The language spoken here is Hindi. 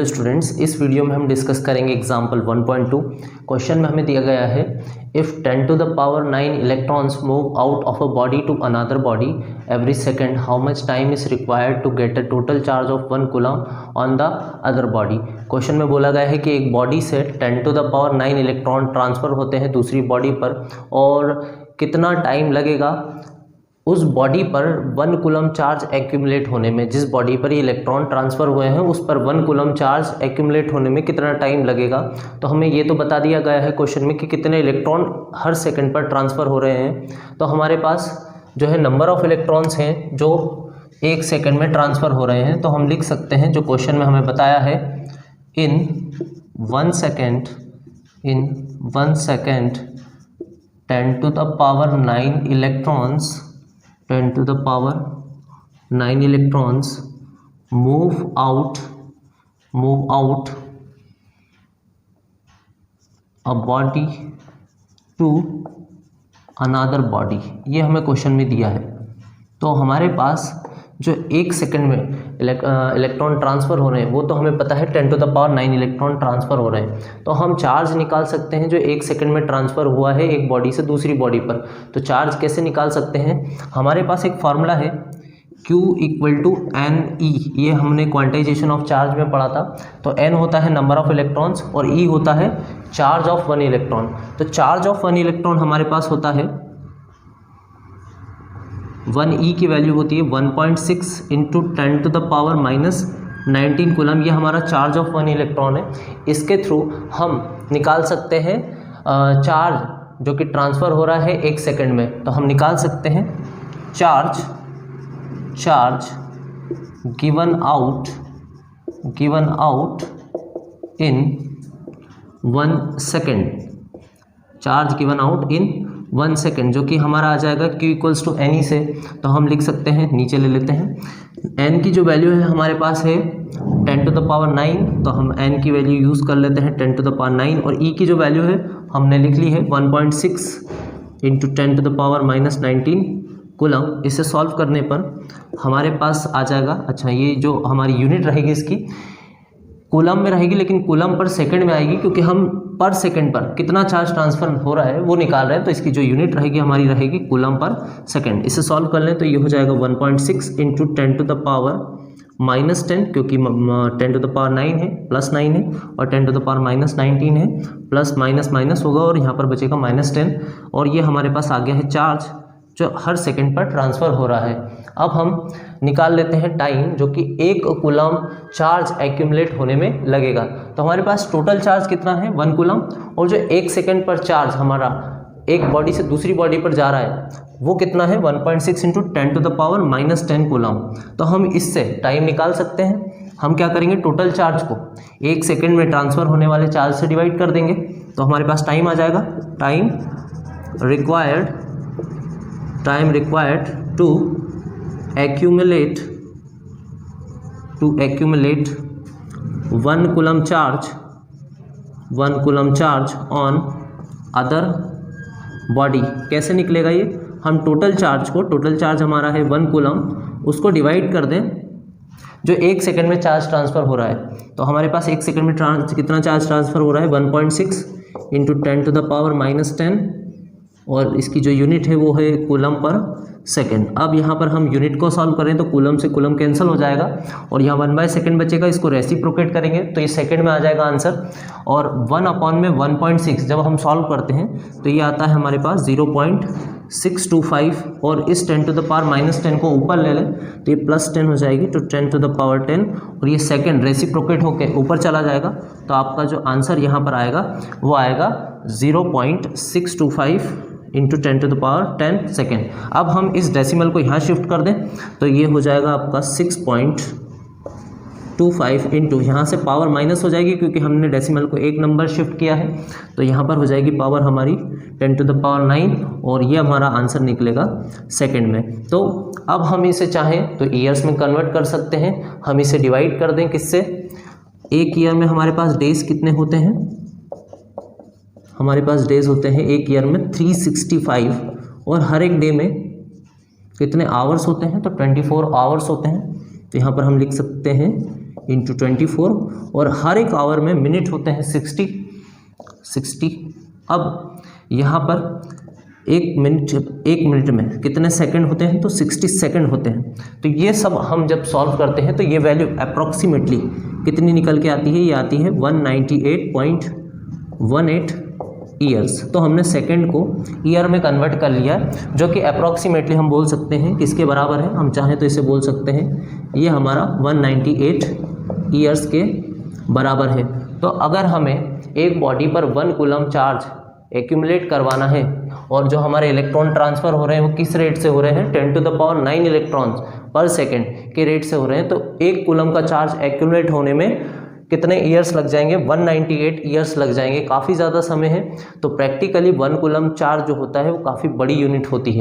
हेलो स्टूडेंट्स, इस वीडियो में हम डिस्कस करेंगे एग्जांपल 1.2। क्वेश्चन में हमें दिया गया है if 10 to the power 9 electrons move out of a body to another body every second, how much time is required to get a total charge of 1 coulomb on the other body. Question में बोला गया है कि एक बॉडी से 10 to the power 9 electron transfer होते हैं दूसरी बॉडी पर, और कितना टाइम लगेगा उस बॉडी पर 1 कूलम चार्ज एक्यूमुलेट होने में। जिस बॉडी पर ये इलेक्ट्रॉन ट्रांसफ़र हुए हैं उस पर 1 कूलम चार्ज एक्यूमुलेट होने में कितना टाइम लगेगा। तो हमें ये तो बता दिया गया है क्वेश्चन में कि कितने इलेक्ट्रॉन हर सेकंड पर ट्रांसफ़र हो रहे हैं। तो हमारे पास जो है नंबर ऑफ़ इलेक्ट्रॉन्स हैं जो 1 सेकेंड में ट्रांसफ़र हो रहे हैं। तो हम लिख सकते हैं जो क्वेश्चन में हमें बताया है, इन 1 second 10 to the power 9 electrons 10 to the power 9 electrons move out a body to another body। ये हमें क्वेश्चन में दिया है। तो हमारे पास जो 1 सेकंड में इलेक्ट्रॉन ट्रांसफ़र हो रहे हैं वो तो हमें पता है 10 to the power 9 electron transfer हो रहे हैं। तो हम चार्ज निकाल सकते हैं जो 1 सेकंड में ट्रांसफ़र हुआ है एक बॉडी से दूसरी बॉडी पर। तो चार्ज कैसे निकाल सकते हैं, हमारे पास एक फार्मूला है Q = NE। ये हमने क्वांटाइजेशन ऑफ चार्ज में पढ़ा था। तो N होता है नंबर ऑफ़ इलेक्ट्रॉन्स और E होता है चार्ज ऑफ 1 इलेक्ट्रॉन। तो चार्ज ऑफ 1 इलेक्ट्रॉन हमारे पास होता है 1E की वैल्यू होती है 1.6 × 10 to the power -19 कूलम। ये हमारा चार्ज ऑफ 1 इलेक्ट्रॉन है। इसके थ्रू हम निकाल सकते हैं चार्ज जो कि ट्रांसफ़र हो रहा है 1 सेकंड में। तो हम निकाल सकते हैं charge given out in 1 second, charge given out in 1 second, जो कि हमारा आ जाएगा Q = NE से। तो हम लिख सकते हैं, नीचे ले लेते हैं। N की जो वैल्यू है हमारे पास है 10 to the power 9, तो हम N की वैल्यू यूज़ कर लेते हैं 10 to the power 9। और E की जो वैल्यू है हमने लिख ली है 1.6 × 10 to the power -19 कूलम। इसे सॉल्व करने पर हमारे पास आ जाएगा, अच्छा ये जो हमारी यूनिट रहेगी इसकी कूलम में रहेगी, लेकिन कूलम पर सेकंड में आएगी क्योंकि हम पर सेकंड पर कितना चार्ज ट्रांसफ़र हो रहा है वो निकाल रहे हैं। तो इसकी जो यूनिट रहेगी हमारी रहेगी कूलम पर सेकंड। इसे सॉल्व कर लें तो ये हो जाएगा 1.6 × 10 to the power -10, क्योंकि 10 to the power 9 है +9 है, और 10 to the power -19 है, प्लस माइनस माइनस होगा और यहाँ पर बचेगा -10। और ये हमारे पास आ गया है चार्ज जो हर सेकंड पर ट्रांसफ़र हो रहा है। अब हम निकाल लेते हैं टाइम जो कि 1 कूलम चार्ज एक्यूमुलेट होने में लगेगा। तो हमारे पास टोटल चार्ज कितना है 1 कूलम, और जो 1 सेकंड पर चार्ज हमारा एक बॉडी से दूसरी बॉडी पर जा रहा है वो कितना है 1.6 × 10 to the power -10 कूलम। तो हम इससे टाइम निकाल सकते हैं। हम क्या करेंगे, टोटल चार्ज को 1 सेकेंड में ट्रांसफ़र होने वाले चार्ज से डिवाइड कर देंगे। तो हमारे पास टाइम आ जाएगा, time required to accumulate 1 coulomb charge on other body. कैसे निकलेगा ये, हम टोटल चार्ज हमारा है 1 कूलम, उसको डिवाइड कर दें जो 1 सेकंड में चार्ज ट्रांसफ़र हो रहा है। तो हमारे पास 1 सेकंड में कितना चार्ज ट्रांसफ़र हो रहा है 1.6 × 10 to the power -10, और इसकी जो यूनिट है वो है कूलम पर सेकंड। अब यहाँ पर हम यूनिट को सॉल्व करें तो कूलम से कूलम कैंसिल हो जाएगा और यहाँ 1/सेकंड बचेगा। इसको रेसिप्रोकेट करेंगे तो ये सेकंड में आ जाएगा आंसर। और 1/1.6 जब हम सॉल्व करते हैं तो ये आता है हमारे पास 0.625, और इस 10 to the power -10 को ऊपर ले लें तो ये +10 हो जाएगी, तो 10 to the power 10, और ये सेकंड रेसिप्रोकेट होकर ऊपर चला जाएगा। तो आपका जो आंसर यहाँ पर आएगा वो आएगा 0.625 × 10 to the power 10 सेकेंड। अब हम इस डेसिमल को यहाँ शिफ्ट कर दें तो ये हो जाएगा आपका 6.25 इंटू, यहाँ से पावर माइनस हो जाएगी क्योंकि हमने डेसिमल को एक नंबर शिफ्ट किया है। तो यहाँ पर हो जाएगी पावर हमारी 10 to the power 9, और ये हमारा आंसर निकलेगा सेकेंड में। तो अब हम इसे चाहें तो ईयर्स में कन्वर्ट कर सकते हैं। हम इसे डिवाइड कर दें किससे, एक ईयर में हमारे पास डेज कितने होते हैं, हमारे पास डेज होते हैं एक ईयर में 365, और हर एक डे में कितने आवर्स होते हैं, तो 24 आवर्स होते हैं। तो यहाँ पर हम लिख सकते हैं इंटू 24 और हर एक आवर में मिनट होते हैं 60। अब यहाँ पर एक मिनट में कितने सेकंड होते हैं, तो 60 सेकंड होते हैं। तो ये सब हम जब सॉल्व करते हैं तो ये वैल्यू अप्रॉक्सीमेटली कितनी निकल के आती है, ये आती है 198.18 ईयर्स। तो हमने सेकंड को ईयर में कन्वर्ट कर लिया, जो कि अप्रॉक्सीमेटली हम बोल सकते हैं किसके बराबर है, हम चाहें तो इसे बोल सकते हैं ये हमारा 198 ईयर्स के बराबर है। तो अगर हमें एक बॉडी पर 1 कूलम चार्ज एक्यूमुलेट करवाना है और जो हमारे इलेक्ट्रॉन ट्रांसफ़र हो रहे हैं वो किस रेट से हो रहे हैं, 10⁻⁹ इलेक्ट्रॉन्स पर सेकेंड के रेट से हो रहे हैं, तो 1 कूलम का चार्ज एक्यूमुलेट होने में कितने ईयर्स लग जाएंगे, 198 ईयर्स लग जाएंगे। काफ़ी ज़्यादा समय है। तो प्रैक्टिकली 1 कूलम चार्ज जो होता है वो काफ़ी बड़ी यूनिट होती है।